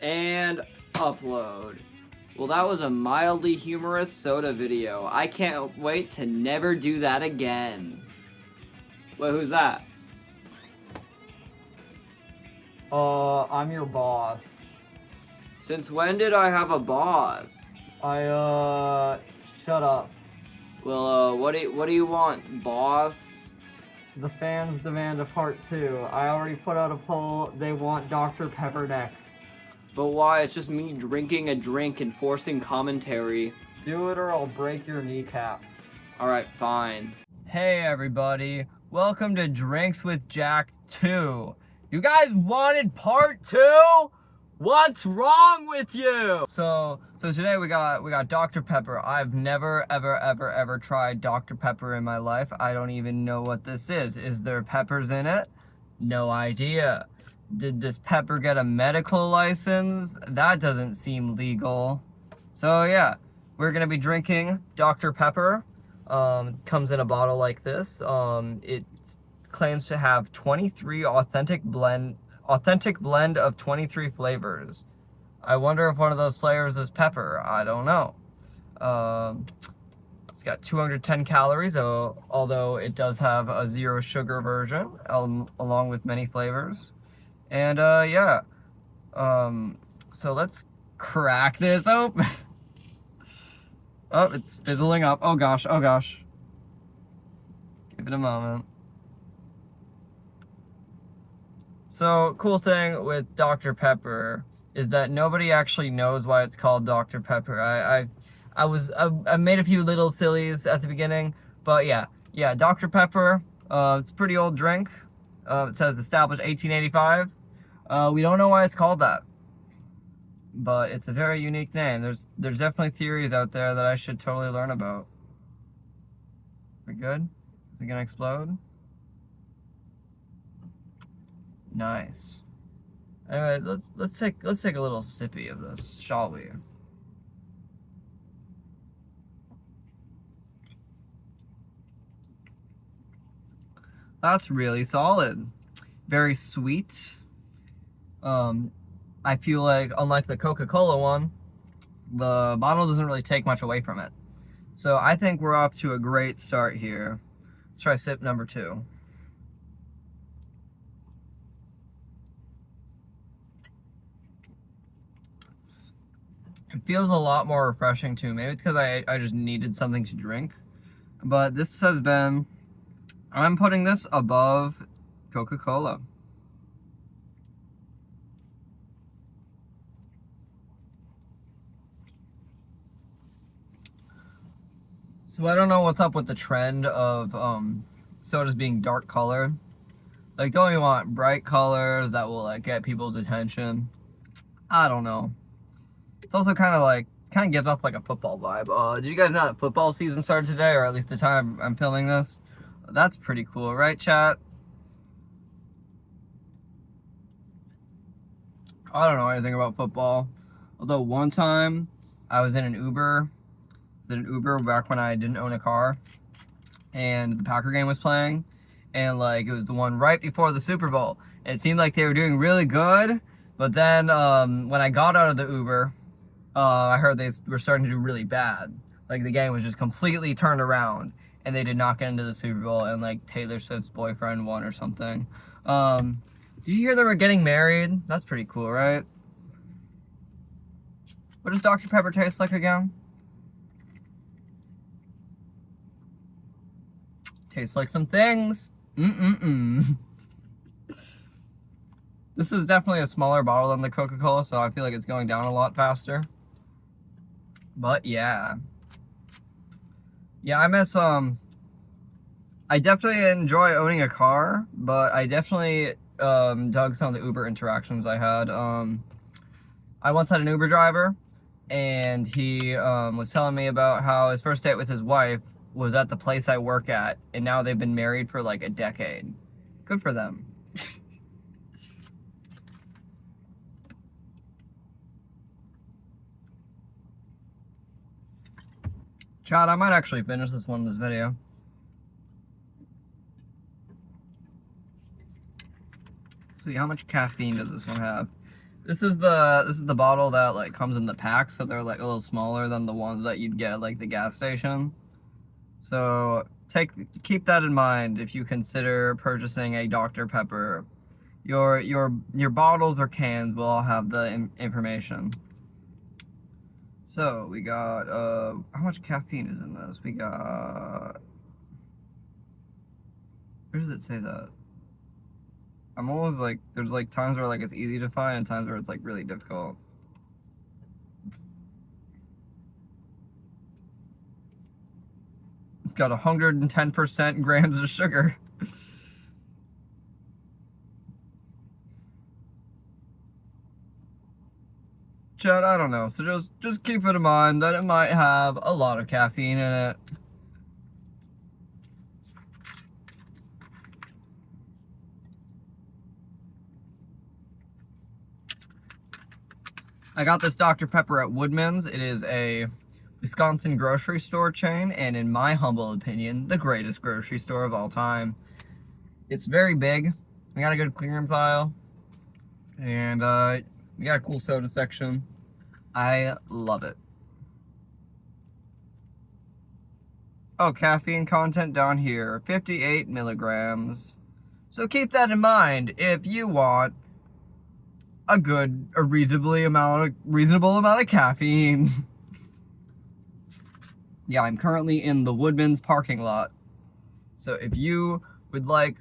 And upload. Well, that was a mildly humorous soda video. I can't wait to never do that again. Wait, who's that? I'm your boss. Since when did I have a boss? Shut up. Well, what do you want, boss? The fans demand a part 2. I already put out a poll. They want Dr. Pepper next. But why? It's just me drinking a drink and forcing commentary. Do it or I'll break your kneecap. Alright, fine. Hey everybody, welcome to Drinks with Jack 2. You guys wanted part 2? What's wrong with you? So today we got Dr. Pepper. I've never ever tried Dr. Pepper in my life. I don't even know what this is. Is there peppers in it? No idea. Did this pepper get a medical license? That doesn't seem legal. So yeah, we're gonna be drinking Dr. Pepper. It comes in a bottle like this. It claims to have 23 authentic blend of 23 flavors. I wonder if one of those flavors is pepper. I don't know. It's got 210 calories, although it does have a 0 sugar version, along with many flavors. And yeah, so let's crack this open. Oh, it's fizzling up. Oh gosh. Give it a moment. So, cool thing with Dr. Pepper is that nobody actually knows why it's called Dr. Pepper. I made a few little sillies at the beginning, but yeah, Dr. Pepper, it's a pretty old drink. It says established 1885. We don't know why it's called that, but it's a very unique name. There's definitely theories out there that I should totally learn about. We good? Is it gonna explode? Nice. Anyway, let's take a little sippy of this, shall we? That's really solid. Very sweet. I feel like, unlike the Coca-Cola one, the bottle doesn't really take much away from it. So I think we're off to a great start here. Let's try sip number 2. It feels a lot more refreshing too. Maybe it's because I just needed something to drink. But this has been, I'm putting this above Coca-Cola. So I don't know what's up with the trend of sodas being dark colored. Like, don't you want bright colors that will like get people's attention? I don't know. It's also kind of gives off like a football vibe. Did you guys know that football season started today, or at least the time I'm filming this? That's pretty cool, right, chat? I don't know anything about football. Although one time I was in an Uber back when I didn't own a car, and the Packer game was playing, and like it was the one right before the Super Bowl. And it seemed like they were doing really good, but then when I got out of the Uber, I heard they were starting to do really bad. Like the game was just completely turned around, and they did not get into the Super Bowl, and like Taylor Swift's boyfriend won or something. Did you hear they were getting married? That's pretty cool, right? What does Dr. Pepper taste like again? Tastes like some things. This is definitely a smaller bottle than the Coca-Cola, so I feel like it's going down a lot faster. But yeah. Yeah, I miss, I definitely enjoy owning a car, but I definitely dug some of the Uber interactions I had. I once had an Uber driver, and he was telling me about how his first date with his wife was at the place I work at, and now they've been married for like a decade. Good for them. Chad, I might actually finish this one in this video. See, how much caffeine does this one have? This is the bottle that like comes in the pack, so they're like a little smaller than the ones that you'd get at like the gas station. So keep that in mind if you consider purchasing a Dr. Pepper. Your bottles or cans will all have the information. So we got how much caffeine is in this? We got, where does it say that? I'm always like, there's like times where like it's easy to find and times where it's like really difficult. It's got 110% grams of sugar. Chad, I don't know. So just keep it in mind that it might have a lot of caffeine in it. I got this Dr. Pepper at Woodman's. It is a Wisconsin grocery store chain, and in my humble opinion, the greatest grocery store of all time. It's very big. We got a good clearance aisle, and we got a cool soda section. I love it. Oh, caffeine content down here, 58 milligrams. So keep that in mind if you want a reasonable amount of caffeine. Yeah, I'm currently in the Woodman's parking lot. So if you would like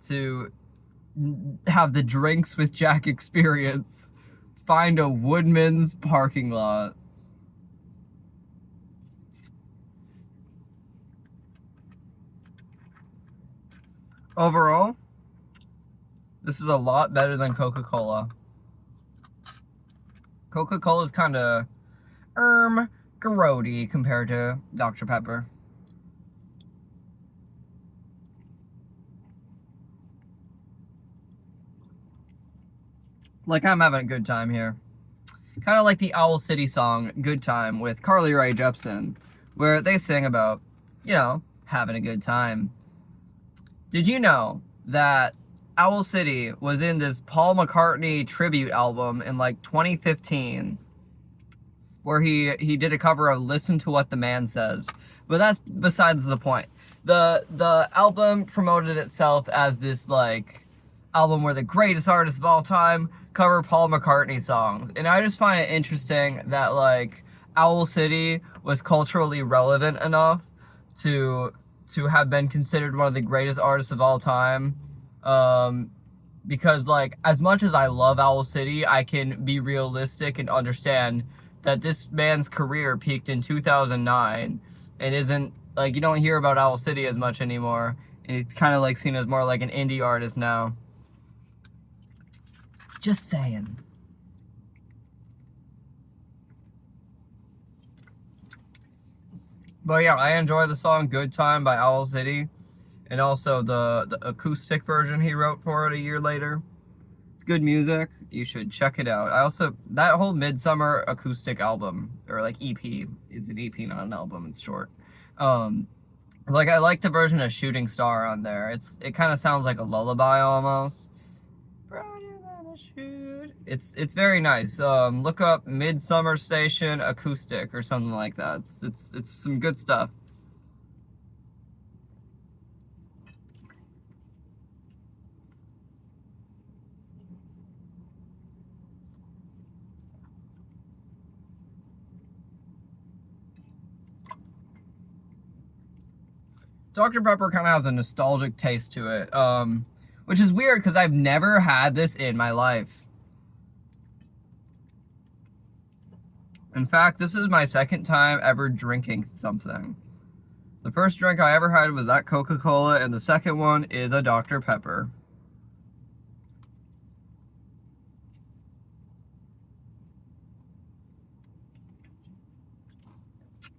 to have the Drinks with Jack experience, find a Woodman's parking lot. Overall, this is a lot better than Coca-Cola. Coca-Cola is kind of grody compared to Dr. Pepper. Like, I'm having a good time here. Kind of like the Owl City song, Good Time, with Carly Rae Jepsen, where they sing about, you know, having a good time. Did you know that Owl City was in this Paul McCartney tribute album in like 2015, where he did a cover of Listen to What the Man Says? But that's besides the point. The album promoted itself as this like album where the greatest artists of all time cover Paul McCartney songs. And I just find it interesting that like Owl City was culturally relevant enough to have been considered one of the greatest artists of all time. Because like as much as I love Owl City, I can be realistic and understand that this man's career peaked in 2009 and isn't like, you don't hear about Owl City as much anymore, and he's kind of like seen as more like an indie artist now. Just saying. But yeah, I enjoy the song Good Time by Owl City, and also the acoustic version he wrote for it a year later. It's good music. You should check it out. I also, that whole Midsummer acoustic album, or like EP, it's an EP, not an album, it's short. Like I like the version of Shooting Star on there. It kind of sounds like a lullaby almost. It's very nice. Look up Midsummer Station Acoustic or something like that. It's some good stuff. Dr. Pepper kind of has a nostalgic taste to it, which is weird because I've never had this in my life. In fact, this is my second time ever drinking something. The first drink I ever had was that Coca-Cola, and the second one is a Dr. Pepper.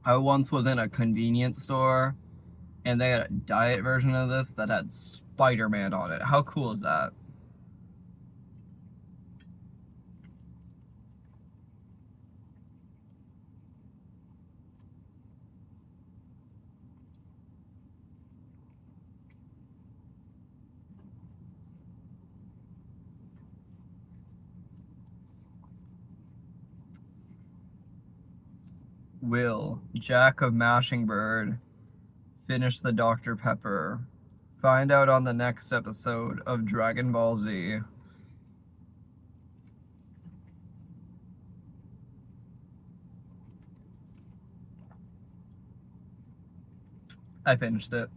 I once was in a convenience store, and they had a diet version of this that had Spider-Man on it. How cool is that? will Jack of Matchingbird finish the Dr. Pepper? Find out on the next episode of Dragon Ball Z. I finished it.